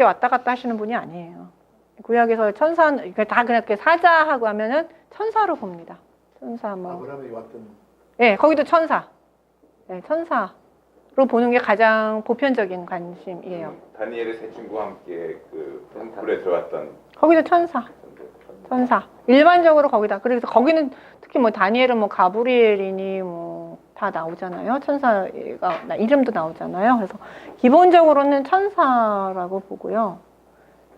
왔다 갔다 하시는 분이 아니에요. 구약에서 천사, 다 그렇게 사자하고 하면은 천사로 봅니다. 천사 뭐. 아브라함이 왔던. 네, 거기도 천사. 네, 천사로 보는 게 가장 보편적인 관심이에요. 다니엘의 세 친구와 함께 그 불에 들어갔던. 거기도 천사. 일반적으로 거기다. 그래서 거기는 특히 뭐 다니엘은 뭐 가브리엘이니 뭐 다 나오잖아요. 천사가 이름도 나오잖아요. 그래서 기본적으로는 천사라고 보고요.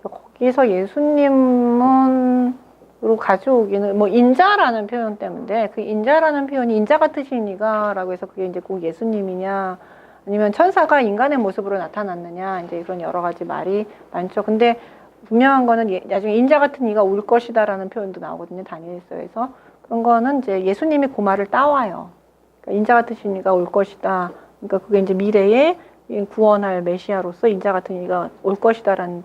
거기서 예수님은 로 가져오기는 뭐 인자라는 표현 때문에 그 인자라는 표현이 인자 같으시니까라고 해서 그게 이제 꼭 예수님이냐 아니면 천사가 인간의 모습으로 나타났느냐 이제 이런 여러 가지 말이 많죠. 근데 분명한 거는 나중에 인자 같은 이가 올 것이다라는 표현도 나오거든요. 다니엘서에서 그런 거는 이제 예수님이 그 말을 따와요. 그러니까 인자 같으신 이가 올 것이다. 그러니까 그게 이제 미래에 구원할 메시아로서 인자 같은 이가 올 것이다라는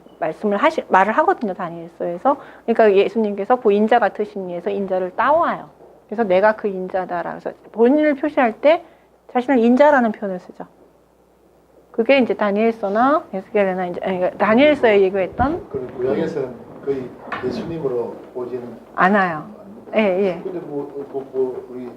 말을 하거든요. 다니엘서에서. 그러니까 예수님께서 그 인자 같으신 이에서 인자를 따와요. 그래서 내가 그 인자다라고 해서 본인을 표시할 때 자신을 인자라는 표현을 쓰죠. 그게 이제 다니엘서나 에스겔이나 이제 다니엘서에 얘기했던. 그럼 구약에서는 거의 예수님으로 보지는 않아요. 예. 근데 뭐 우리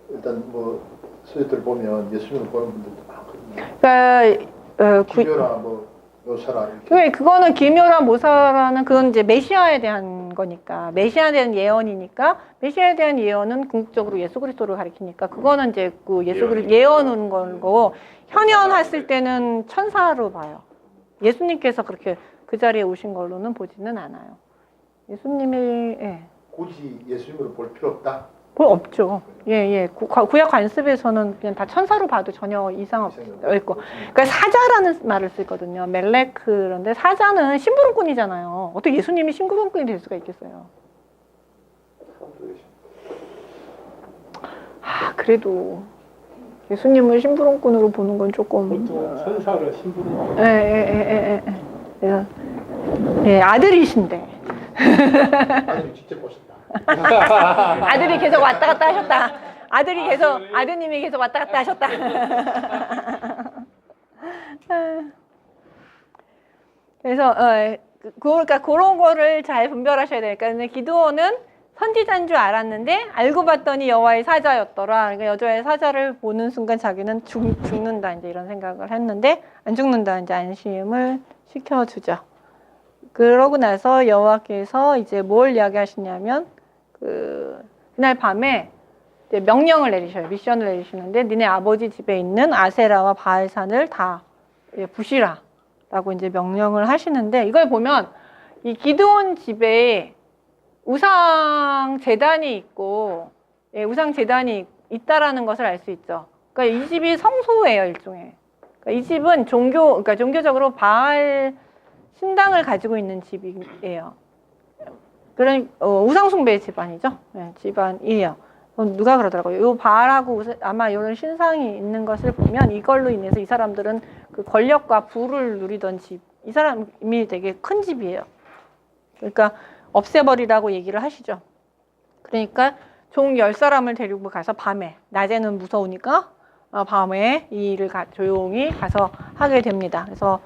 일단 뭐 서적들 보면 예수님을 보는 분들도 많거든요. 그러니까 기묘라 뭐 묘사라 이렇게. 그거는 기묘라 모사라는 그건 이제 메시아에 대한 거니까 메시아에 대한 예언이니까 메시아에 대한 예언은 궁극적으로 예수 그리스도를 가리키니까 그거는 이제 그 예수 그리스도 예언은 거고 현현했을 때는 천사로 봐요. 예수님께서 그렇게 그 자리에 오신 걸로는 보지는 않아요. 예수님이 굳이 예수님으로 볼 필요 없다. 뭐 없죠. 예. 구약 관습에서는 그냥 다 천사로 봐도 전혀 이상 없고. 그러니까 사자라는 말을 쓰거든요. 멜레크. 그런데 사자는 심부름꾼이잖아요. 어떻게 예수님이 심부름꾼이 될 수가 있겠어요? 그래도 예수님을 심부름꾼으로 보는 건 조금. 보통 천사를 심부름꾼. 예, 아들이신데. 아들이 직접 보셨다. 아들이 계속 왔다 갔다 하셨다. 아드님이 계속 왔다 갔다 하셨다. 그래서 그러니까 그런 거를 잘 분별하셔야 되니까. 근데 기드온은 선지자인 줄 알았는데 알고 봤더니 여호와의 사자였더라. 그러니까 여호와의 사자를 보는 순간 자기는 죽는다 이제 이런 생각을 했는데 안 죽는다 이제 안심을 시켜주죠. 그러고 나서 여호와께서 이제 뭘 이야기하시냐면 그날 밤에 이제 명령을 내리셔요. 미션을 내리시는데 니네 아버지 집에 있는 아세라와 바알산을 다 부시라 라고 이제 명령을 하시는데 이걸 보면 이 기드온 집에 우상 제단이 있고 우상 제단이 있다라는 것을 알 수 있죠. 그러니까 이 집이 성소예요, 일종의. 그러니까 이 집은 그러니까 종교적으로 바알 신당을 가지고 있는 집이에요. 그런 우상숭배의 집안이죠. 네, 집안이에요. 누가 그러더라고요. 요 바알하고 아마 이런 신상이 있는 것을 보면 이걸로 인해서 이 사람들은 그 권력과 부를 누리던 집. 이 사람이 되게 큰 집이에요. 그러니까 없애버리라고 얘기를 하시죠. 그러니까 종 10사람을 데리고 가서 밤에, 낮에는 무서우니까 밤에 이 일을 조용히 가서 하게 됩니다. 그래서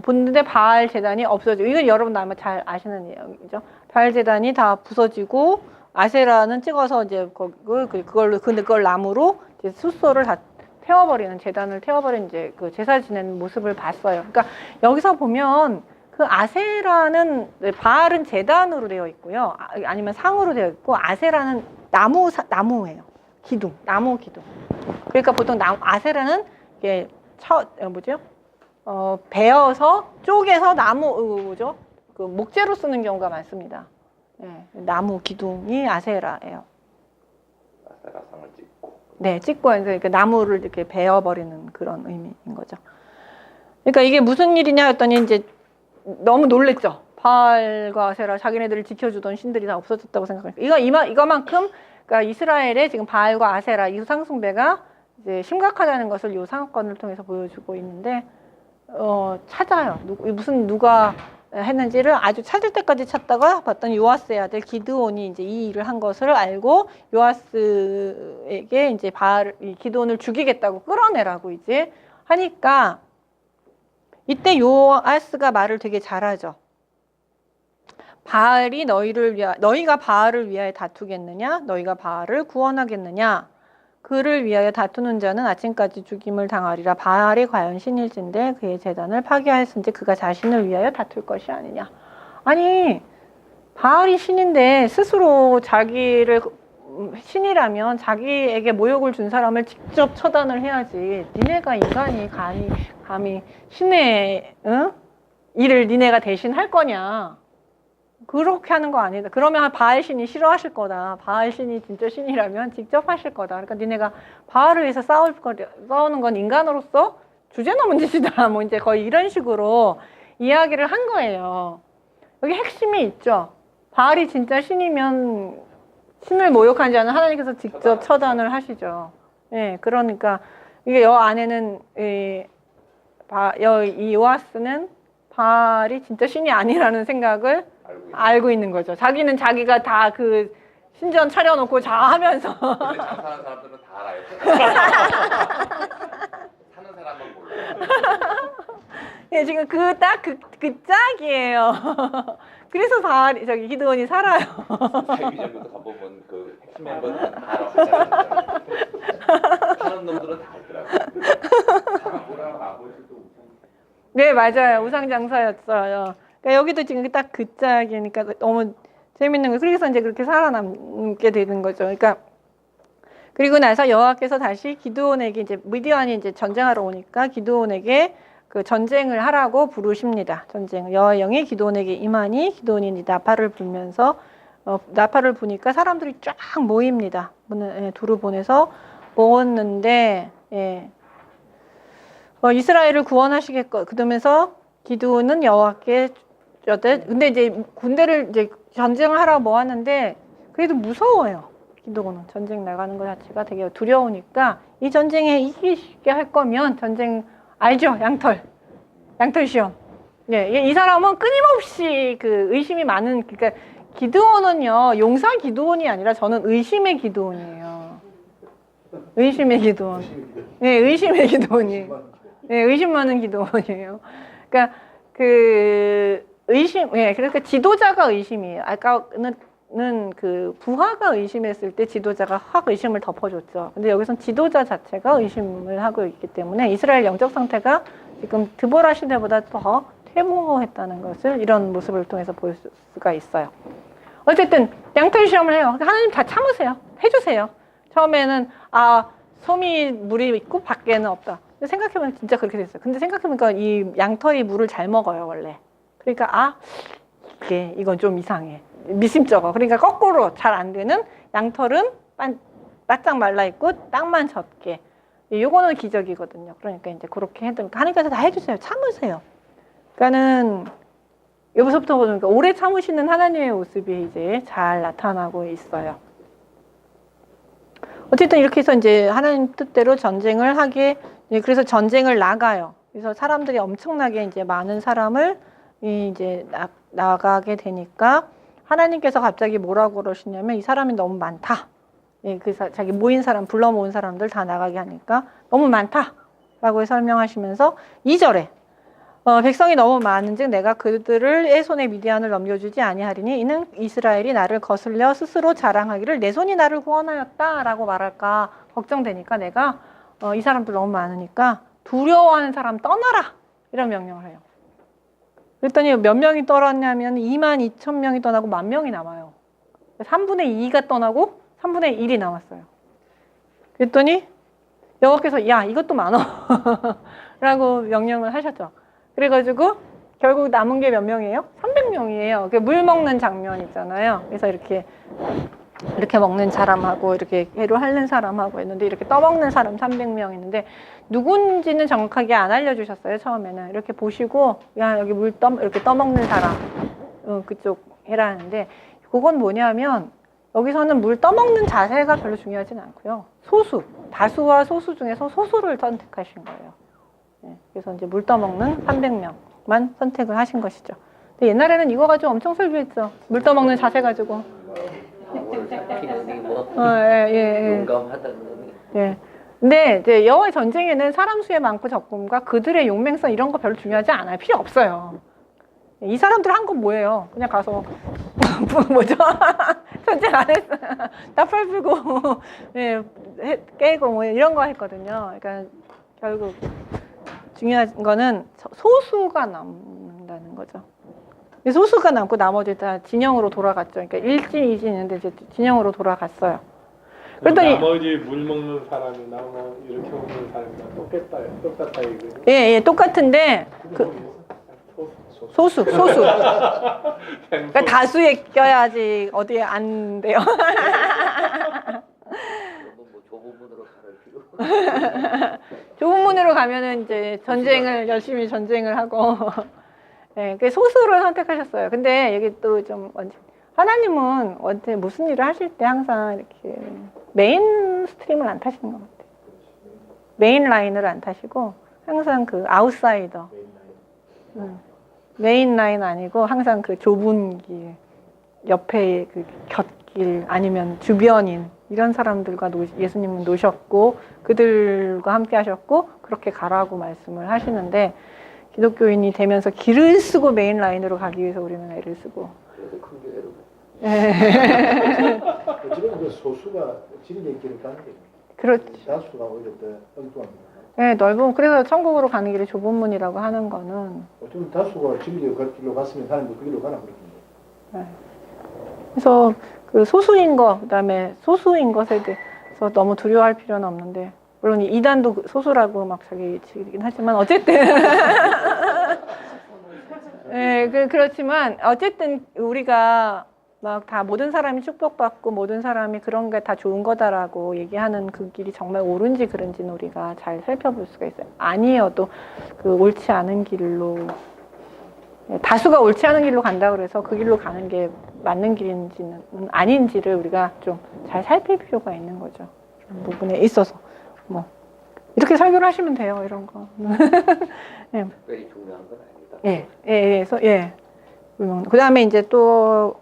보는데 바알 제단이 없어지고, 이건 여러분 아마 잘 아시는 내용이죠. 바알 제단이 다 부서지고 아세라는 찍어서 이제 근데 그걸 나무로 이제 숫소를 다 태워버리는, 제단을 태워버리는 이제 그 제사 지내는 모습을 봤어요. 그러니까 여기서 보면 그 아세라는, 바알은 제단으로 되어 있고요. 아니면 상으로 되어 있고, 아세라는 나무예요. 기둥, 나무 기둥. 그러니까 보통 아세라는 이게 베어서 쪼개서 그 목재로 쓰는 경우가 많습니다. 네, 나무 기둥이 아세라예요. 아세라상을 찍고. 네, 찍고 그러니까 나무를 이렇게 베어버리는 그런 의미인 거죠. 그러니까 이게 무슨 일이냐 했더니 이제 너무 놀랬죠. 바알과 아세라, 자기네들을 지켜주던 신들이 다 없어졌다고 생각하니까 이거만큼 그러니까 이스라엘의 지금 바알과 아세라 이 상숭배가 이제 심각하다는 것을 이 사건을 통해서 보여주고 있는데 찾아요. 누가 했는지를 아주 찾을 때까지 찾다가 봤더니 요아스의 아들 기드온이 이제 이 일을 한 것을 알고 요아스에게 이제 기드온을 죽이겠다고 끌어내라고 이제 하니까 이때 요아스가 말을 되게 잘하죠. 바알이 너희가 바알을 위하여 다투겠느냐? 너희가 바알을 구원하겠느냐? 그를 위하여 다투는 자는 아침까지 죽임을 당하리라. 바알이 과연 신일진데 그의 제단을 파괴하였은지 그가 자신을 위하여 다툴 것이 아니냐. 아니 바알이 신인데 스스로 자기를 신이라면 자기에게 모욕을 준 사람을 직접 처단을 해야지. 니네가 인간이 감히 신의 일을 니네가 대신 할 거냐. 그렇게 하는 거 아니다. 그러면 바알 신이 싫어하실 거다. 바알 신이 진짜 신이라면 직접 하실 거다. 그러니까 니네가 바알을 위해서 싸우는 건 인간으로서 주제넘은 짓이다. 뭐 이제 거의 이런 식으로 이야기를 한 거예요. 여기 핵심이 있죠. 바알이 진짜 신이면 신을 모욕한 자는 하나님께서 직접 처단을 하시죠. 예, 그러니까 이게 여 안에는 이 요아스는 바알이 진짜 신이 아니라는 생각을 알고 있는 거죠. 자기는 자기가 다 그 신전 차려놓고 하면서 근데 장사하는 사람들은 다 알아요. 사는 사람은 몰라요. 예, 지금 그 짝이에요. 그래서 저기 기드온이 살아요. 텔레비전부터 가보면 그 핵심 멤버들은 다 알아요. 하는 놈들은 다 알더라고요. 사람보다 아버지도 네, 맞아요. 우상장사였어요. 그러니까 여기도 지금 딱 그 짝이니까 너무 재밌는 거예요. 그래서 이제 그렇게 살아남게 되는 거죠. 그러니까 그리고 나서 여호와께서 다시 기드온에게 이제 미디안이 이제 전쟁하러 오니까 기드온에게 그 전쟁을 하라고 부르십니다. 전쟁. 여호와의 영이 기드온에게 임하니 기드온이 이제 나팔을 불면서 나팔을 부니까 사람들이 쫙 모입니다. 두루 보내서 모았는데 이스라엘을 구원하시겠고 그러면서 기드온은 여호와께 근데 이제 군대를 이제 전쟁을 하라고 모았는데 그래도 무서워요. 기드온은 전쟁 나가는 것 자체가 되게 두려우니까 이 전쟁에 이기게 할 거면 전쟁 알죠? 양털 시험. 예, 이 사람은 끊임없이 그 의심이 많은 그러니까 기드온은요 용사 기드온이 아니라 저는 의심의 기드온이에요. 의심의 기드온. 네, 의심의 기드온이에요. 네, 의심 많은 기드온이에요. 그러니까 그 의심, 그러니까 지도자가 의심이에요. 아까는 그 부하가 의심했을 때 지도자가 확 의심을 덮어줬죠. 근데 여기선 지도자 자체가 의심을 하고 있기 때문에 이스라엘 영적 상태가 지금 드보라 시대보다 더 퇴모했다는 것을 이런 모습을 통해서 볼 수가 있어요. 어쨌든 양털 시험을 해요. 하나님 다 참으세요. 해주세요. 처음에는 솜이 물이 있고 밖에는 없다. 생각해보면 진짜 그렇게 됐어요. 근데 생각해보니까 이 양털이 물을 잘 먹어요 원래. 그러니까 이건 좀 이상해. 미심쩍어. 그러니까 거꾸로 잘 안 되는 양털은 바짝 말라 있고 땅만 젖게. 요거는 기적이거든요. 그러니까 이제 그렇게 하나님께서 다 해주세요. 참으세요. 그러니까는 여기서부터 보니까 오래 참으시는 하나님의 모습이 이제 잘 나타나고 있어요. 어쨌든 이렇게 해서 이제 하나님 뜻대로 전쟁을 하게, 그래서 전쟁을 나가요. 그래서 사람들이 엄청나게 이제 많은 사람을 이제 나가게 되니까 하나님께서 갑자기 뭐라고 그러시냐면 이 사람이 너무 많다. 그래서 자기 불러 모은 사람들 다 나가게 하니까 너무 많다라고 설명하시면서 2절에 백성이 너무 많은즉 내가 그들을 내 손에 미디안을 넘겨주지 아니하리니 이는 이스라엘이 나를 거슬려 스스로 자랑하기를 내 손이 나를 구원하였다라고 말할까 걱정되니까 내가 이 사람들 너무 많으니까 두려워하는 사람 떠나라 이런 명령을 해요. 그랬더니 몇 명이 떠났냐면 22,000명이 떠나고 10,000명이 남아요. 3분의 2가 떠나고 3분의 1이 남았어요. 그랬더니 여호와께서 야 이것도 많어 라고 명령을 하셨죠. 그래가지고 결국 남은 게 몇 명이에요? 300명이에요. 물 먹는 장면 있잖아요. 그래서 이렇게 먹는 사람하고 이렇게 배로 핥는 사람하고 있는데 이렇게 떠먹는 사람 300명 있는데 누군지는 정확하게 안 알려주셨어요. 처음에는 이렇게 보시고 야 여기 이렇게 떠먹는 사람 그쪽 해라는데 그건 뭐냐면 여기서는 물 떠먹는 자세가 별로 중요하진 않고요. 다수와 소수 중에서 소수를 선택하신 거예요. 그래서 이제 물 떠먹는 300명만 선택을 하신 것이죠. 근데 옛날에는 이거 가지고 엄청 설교했죠. 물 떠먹는 자세 가지고. 용감하다는 놈이. 예. 근데 이제 여호와의 전쟁에는 사람 수의 많고 적음과 그들의 용맹성 이런 거 별로 중요하지 않아요. 필요 없어요. 이 사람들 한 건 뭐예요? 그냥 가서 뭐죠? 전쟁 안 했어. 나팔 불고 예, 깨고 뭐 이런 거 했거든요. 그러니까 결국 중요한 거는 소수가 남는다는 거죠. 소수가 남고 나머지 다 진영으로 돌아갔죠. 그러니까 일진, 이진 있는데 이제 진영으로 돌아갔어요. 그랬더니 나머지 물 먹는 사람이나 뭐 이렇게 먹는 사람이랑 똑같다 이거예요. 예, 똑같은데 그 소수. 그러니까 다수에 껴야지 어디에 안 돼요. 뭐 좁은 문으로 가를 필요. 좁은 문으로 가면은 이제 전쟁을 열심히 전쟁을 하고, 예, 그 소수를 선택하셨어요. 근데 여기 또 좀 하나님은 원체 무슨 일을 하실 때 항상 이렇게 메인 스트림을 안 타시는 것 같아요. 메인 라인을 안 타시고 항상 그 아웃사이더. 메인 라인 아니고 항상 그 좁은 길, 옆에 그 곁길 아니면 주변인 이런 사람들과 예수님은 노셨고 그들과 함께 하셨고 그렇게 가라고 말씀을 하시는데 기독교인이 되면서 길을 쓰고 메인 라인으로 가기 위해서 우리는 애를 쓰고 그래서 큰 교회로. 어찌보면 그 소수가 진리의 길을 가는 게 그렇죠. 다수가 오히려 더 엉뚱합니다. 네, 넓은 그래서 천국으로 가는 길이 좁은 문이라고 하는 거는 어쩌면 다수가 진리의 길로 갔으면 하나님도 그 길로 가나 그렇군요. 네. 그래서 그 소수인 거 그다음에 소수인 것에 대해서 너무 두려워할 필요는 없는데 물론 이단도 소수라고 막 자기 치긴 하지만 어쨌든 네, 그렇지만 어쨌든 우리가 막 다 모든 사람이 축복받고 모든 사람이 그런 게 다 좋은 거다라고 얘기하는 그 길이 정말 옳은지 그른지는 우리가 잘 살펴볼 수가 있어요. 아니어도 그 옳지 않은 길로 다수가 옳지 않은 길로 간다 그래서 그 길로 가는 게 맞는 길인지는 아닌지를 우리가 좀 잘 살필 필요가 있는 거죠. 그런 부분에 있어서 뭐 이렇게 설교를 하시면 돼요. 이런 거. 네. 특별히 중요한 건 아니다. 예. 그다음에 이제 또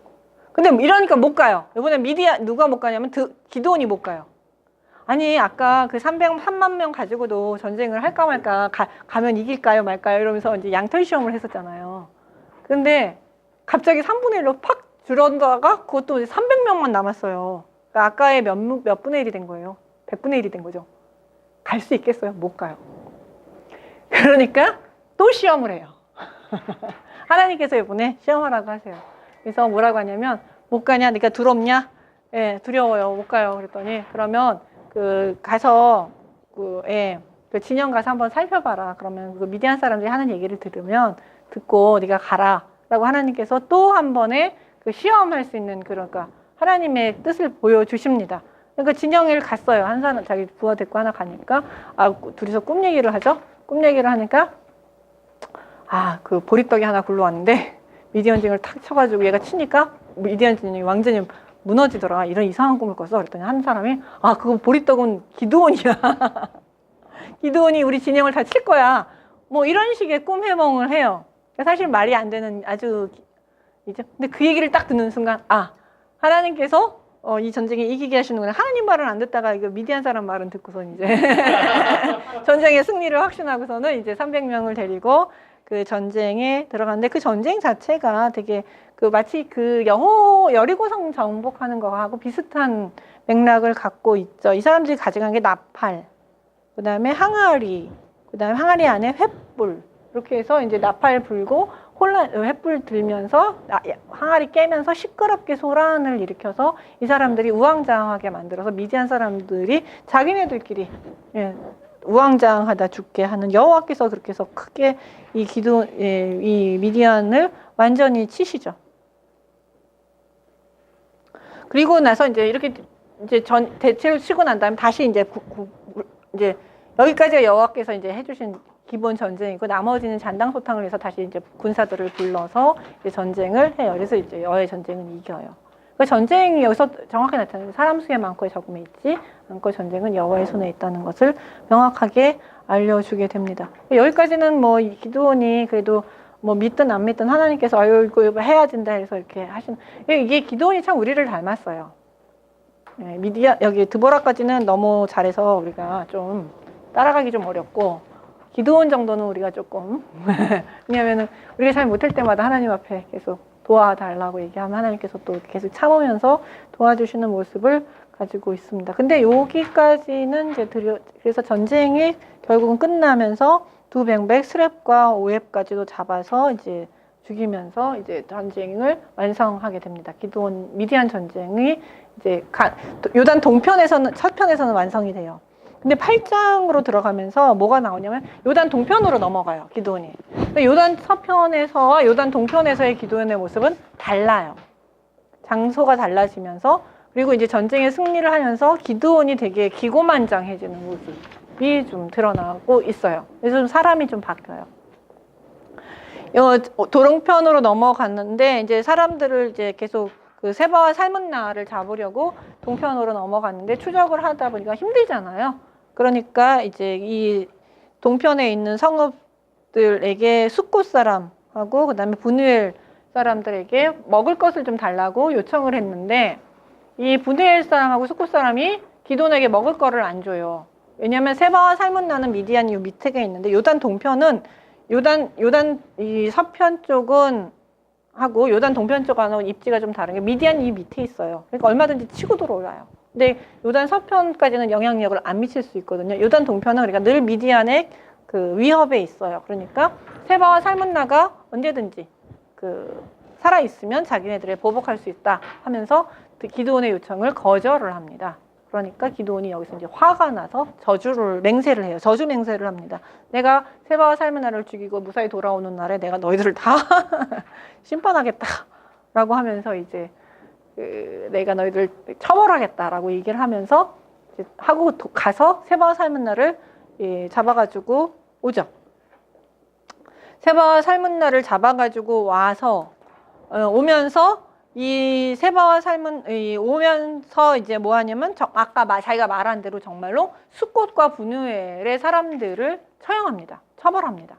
근데 이러니까 못 가요. 이번에 미디안 누가 못 가냐면 기드온이 못 가요. 아니 아까 그 3만 명 가지고도 전쟁을 할까 말까 가면 이길까요 말까요 이러면서 이제 양털 시험을 했었잖아요. 근데 갑자기 3분의 1로 팍 줄어다가 그것도 이제 300명만 남았어요. 그러니까 아까의 몇 분의 1이 된 거예요. 100분의 1이 된 거죠. 갈 수 있겠어요? 못 가요. 그러니까 또 시험을 해요. 하나님께서 이번에 시험하라고 하세요. 그래서 뭐라고 하냐면 못 가냐? 그러니까 두렵냐? 예, 두려워요. 못 가요. 그랬더니 그러면 가서 그 진영 가서 한번 살펴봐라. 그러면 그 미디안 사람들이 하는 얘기를 듣고 네가 가라라고 하나님께서 또 한 번에 그 시험할 수 있는 그러니까 하나님의 뜻을 보여주십니다. 그러니까 진영을 갔어요. 한 사람 자기 부하 데리고 하나 가니까 둘이서 꿈 얘기를 하죠. 꿈 얘기를 하니까 그 보리떡이 하나 굴러왔는데 미디안 진영을 탁 쳐가지고 얘가 치니까 미디안 진영이 완전히 무너지더라. 이런 이상한 꿈을 꿨어. 그랬더니 한 사람이 그거 보리떡은 기드온이야. 기드온이 우리 진영을 다 칠 거야. 뭐 이런 식의 꿈 해몽을 해요. 사실 말이 안 되는 아주 이제 근데 그 얘기를 딱 듣는 순간 하나님께서 이 전쟁에 이기게 하시는구나. 하나님 말은 안 듣다가 이거 미디안 사람 말은 듣고선 이제 전쟁의 승리를 확신하고서는 이제 300명을 데리고 그 전쟁에 들어갔는데 그 전쟁 자체가 되게 마치 여리고성 정복하는 거하고 비슷한 맥락을 갖고 있죠. 이 사람들이 가져간 게 나팔, 그다음에 항아리, 그다음에 항아리 안에 횃불 이렇게 해서 이제 나팔 불고 횃불 들면서 항아리 깨면서 시끄럽게 소란을 일으켜서 이 사람들이 우왕좌왕하게 만들어서 미디안 사람들이 자기네들끼리 우왕좌왕하다 죽게 하는 여호와께서 그렇게 해서 크게 이 미디안을 완전히 치시죠. 그리고 나서 이제 이렇게 이제 대체를 치고 난 다음에 다시 이제 여기까지가 여호와께서 이제 해주신 기본 전쟁이고 나머지는 잔당소탕을 해서 다시 이제 군사들을 불러서 이제 전쟁을 해요. 그래서 이제 여호와의 전쟁은 이겨요. 그 전쟁이 여기서 정확히 나타나는 사람 수의 많고의 적음에 있지 않고 전쟁은 여호와의 손에 있다는 것을 명확하게 알려주게 됩니다. 여기까지는 뭐 기드온이 그래도 뭐 믿든 안 믿든 하나님께서 이거 해야 된다 해서 이렇게 이게 기드온이 참 우리를 닮았어요. 네, 미디안 여기 드보라까지는 너무 잘해서 우리가 좀 따라가기 좀 어렵고 기드온 정도는 우리가 조금 왜냐하면은 우리가 잘 못할 때마다 하나님 앞에 계속 도와달라고 얘기하면 하나님께서 또 계속 참으면서 도와주시는 모습을 가지고 있습니다. 근데 여기까지는 이제 그래서 전쟁이 결국은 끝나면서 두 뱅백 스랩과 오앱까지도 잡아서 이제 죽이면서 이제 전쟁을 완성하게 됩니다. 기드온 미디안 전쟁이 이제 요단 동편에서는 첫 편에서는 완성이 돼요. 근데 8장으로 들어가면서 뭐가 나오냐면 요단 동편으로 넘어가요. 기드온이. 근데 요단 서편에서와 요단 동편에서의 기드온의 모습은 달라요. 장소가 달라지면서 그리고 이제 전쟁에 승리를 하면서 기드온이 되게 기고만장해지는 모습이 좀 드러나고 있어요. 그래서 좀 사람이 좀 바뀌어요. 도롱편으로 넘어갔는데 이제 사람들을 이제 계속 그 세바와 살문나를 잡으려고 동편으로 넘어갔는데 추적을 하다 보니까 힘들잖아요. 그러니까 이제 이 동편에 있는 성읍들에게 숫곳 사람하고 그다음에 분우엘 사람들에게 먹을 것을 좀 달라고 요청을 했는데 이 분우엘 사람하고 숫곳 사람이 기돈에게 먹을 거를 안 줘요. 왜냐하면 세바와 살문나는 미디안 요 밑에 있는데 요단 동편은 요단 이 서편 쪽은 하고 요단 동편 쪽하고 입지가 좀 다른 게 미디안 이 밑에 있어요. 그러니까 얼마든지 치고 들어올라요. 근데 요단 서편까지는 영향력을 안 미칠 수 있거든요. 요단 동편은 그러니까 늘 미디안의 그 위협에 있어요. 그러니까 세바와 살문나가 언제든지 그 살아 있으면 자기네들을 보복할 수 있다 하면서 기드온의 요청을 거절을 합니다. 그러니까 기드온이 여기서 이제 화가 나서 맹세를 해요. 저주 맹세를 합니다. 내가 세바와 살문나를 죽이고 무사히 돌아오는 날에 내가 너희들을 다 심판하겠다라고 하면서 이제 내가 너희들 처벌하겠다라고 얘기를 하면서 이제 하고 가서 세바와 살문나를 잡아가지고 오죠. 세바와 살문나를 잡아가지고 와서 오면서 이 세바와 오면서 이제 뭐 하냐면 아까 자기가 말한 대로 정말로 숫곳과 분우엘의 사람들을 처형합니다. 처벌합니다.